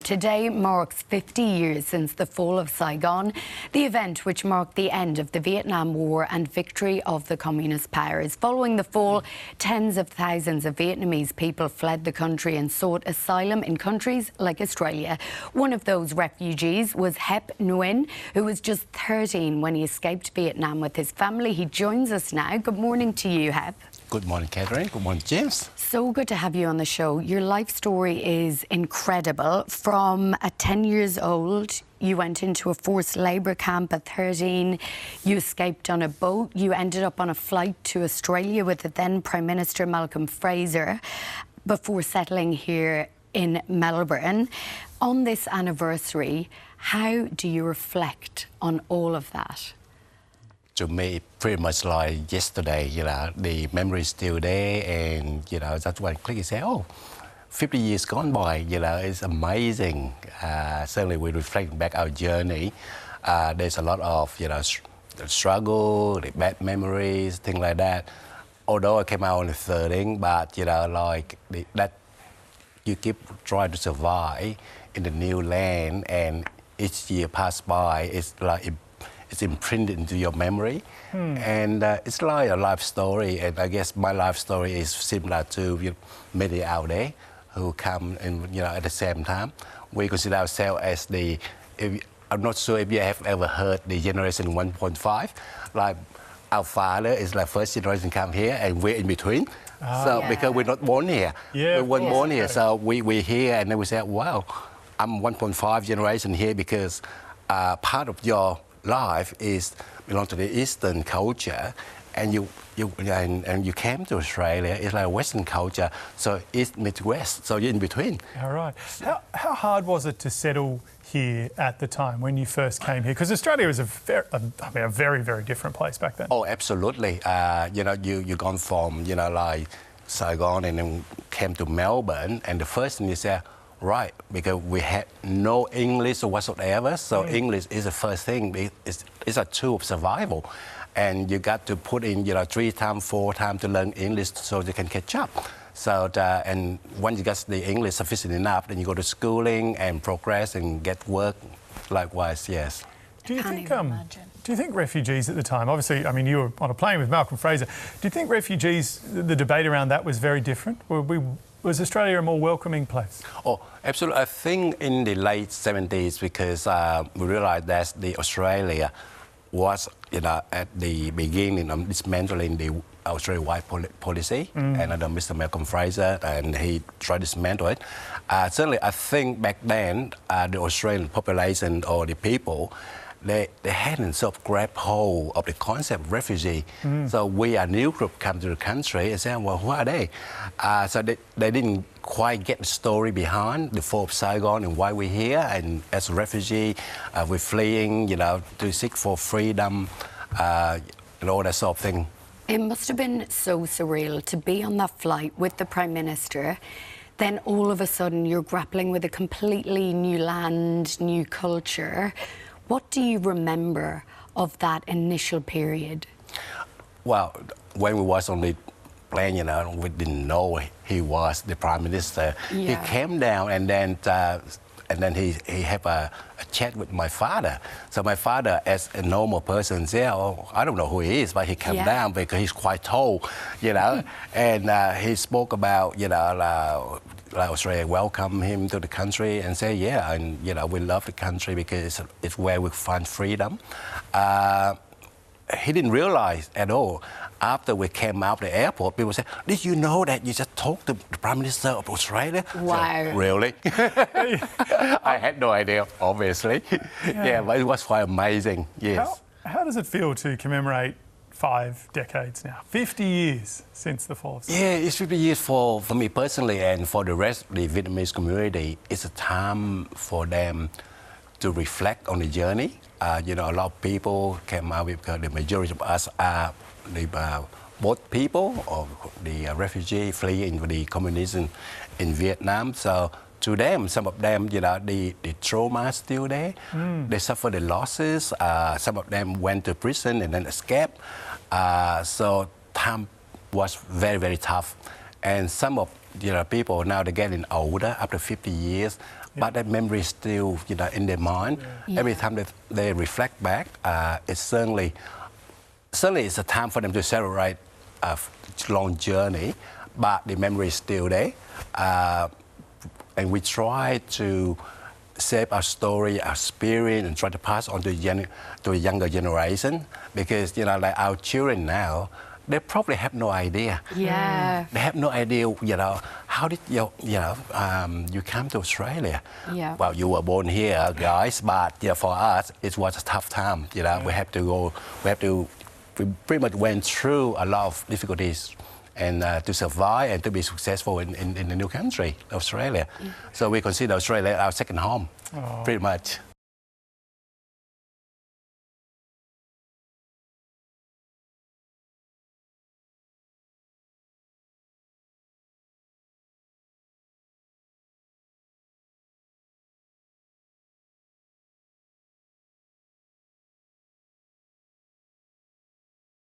Today marks 50 years since the fall of Saigon, the event which marked the end of the Vietnam War and victory of the communist powers. Following the fall, tens of thousands of Vietnamese people fled the country and sought asylum in countries like Australia. One of those refugees was Hep Nguyen, who was just 13 when he escaped Vietnam with his family. He joins us now. Good morning to you, Hep. Good morning, Catherine. Good morning, James. So good to have you on the show. Your life story is incredible. From at 10 years old, you went into a forced labour camp. At 13, you escaped on a boat. You ended up on a flight to Australia with the then Prime Minister Malcolm Fraser before settling here in Melbourne. On this anniversary, how do you reflect on all of that? To me, pretty much like yesterday, the memory is still there, and, that's one click, you say, oh, 50 years gone by, it's amazing. Certainly we reflect back our journey. There's a lot of, the struggle, the bad memories, things like that. Although I came out on the 13, but, that you keep trying to survive in the new land, and each year pass by, it's imprinted into your memory, and it's like a life story. And I guess my life story is similar to many out there who come and at the same time. We consider ourselves as I'm not sure if you have ever heard the generation 1.5. Like our father is like first generation come here, and we're in between. Because we're not born here, we weren't born here, so we're here, and then we say, wow, I'm 1.5 generation here because part of your life belong to the Eastern culture, and you came to Australia. It's like a Western culture, so East meets West, so you're in between. All right. How hard was it to settle here at the time when you first came here? Because Australia was a very, very different place back then. Oh, absolutely. You've gone from like Saigon and then came to Melbourne, and the first thing you say, right, because we had no English or whatsoever, so English is the first thing. It's a tool of survival, and you got to put in 3 times, 4 times to learn English so you can catch up. So and once you get the English sufficient enough, then you go to schooling and progress and get work. Likewise, yes. Do you think refugees at the time, obviously, I mean, you were on a plane with Malcolm Fraser. Do you think refugees, the debate around that was very different? Was Australia a more welcoming place? Oh, absolutely. I think in the late 70s, because we realised that Australia was, at the beginning of dismantling the Australia-wide policy, and under Mr. Malcolm Fraser, and he tried to dismantle it. Certainly, I think back then, the Australian population or the people, they hadn't sort of grabbed hold of the concept of refugee. So we, a new group, come to the country and say, well, who are they? So they didn't quite get the story behind the fall of Saigon and why we're here. And as a refugee, we're fleeing, to seek for freedom, and all that sort of thing. It must have been so surreal to be on that flight with the Prime Minister. Then all of a sudden you're grappling with a completely new land, new culture. What do you remember of that initial period? Well, when we was on the plane, we didn't know he was the Prime Minister. He came down, and then he had a chat with my father. So my father, as a normal person, said, oh, I don't know who he is, but he came down because he's quite tall, and he spoke about, Australia welcome him to the country and say, and we love the country because it's where we find freedom. He didn't realize at all. After we came out of the airport, people said, did you know that you just talked to the Prime Minister of Australia? Wow. So, really? I had no idea, obviously. But it was quite amazing, yes. How does it feel to commemorate 5 decades now, 50 years since the fall of Saigon? Yeah, it's 50 years for me personally, and for the rest of the Vietnamese community. It's a time for them to reflect on the journey. A lot of people came out because the majority of us are both people or the refugee fleeing the communism in Vietnam. So to them, some of them, the trauma is still there. They suffer the losses. Some of them went to prison and then escaped. So time was very, very tough. And some of people now they're getting older after 50 years. but that memory is still, in their mind. Every time that they reflect back, it's certainly it's a time for them to celebrate a long journey, but the memory is still there. And we try to save our story, our spirit, and try to pass on to a younger generation, because like our children now, they probably have no idea. Yeah. They have no idea, how did you come to Australia? Yeah. Well, you were born here, guys, but for us, it was a tough time. We pretty much went through a lot of difficulties and to survive and to be successful in the new country, Australia. So we consider Australia our second home, pretty much.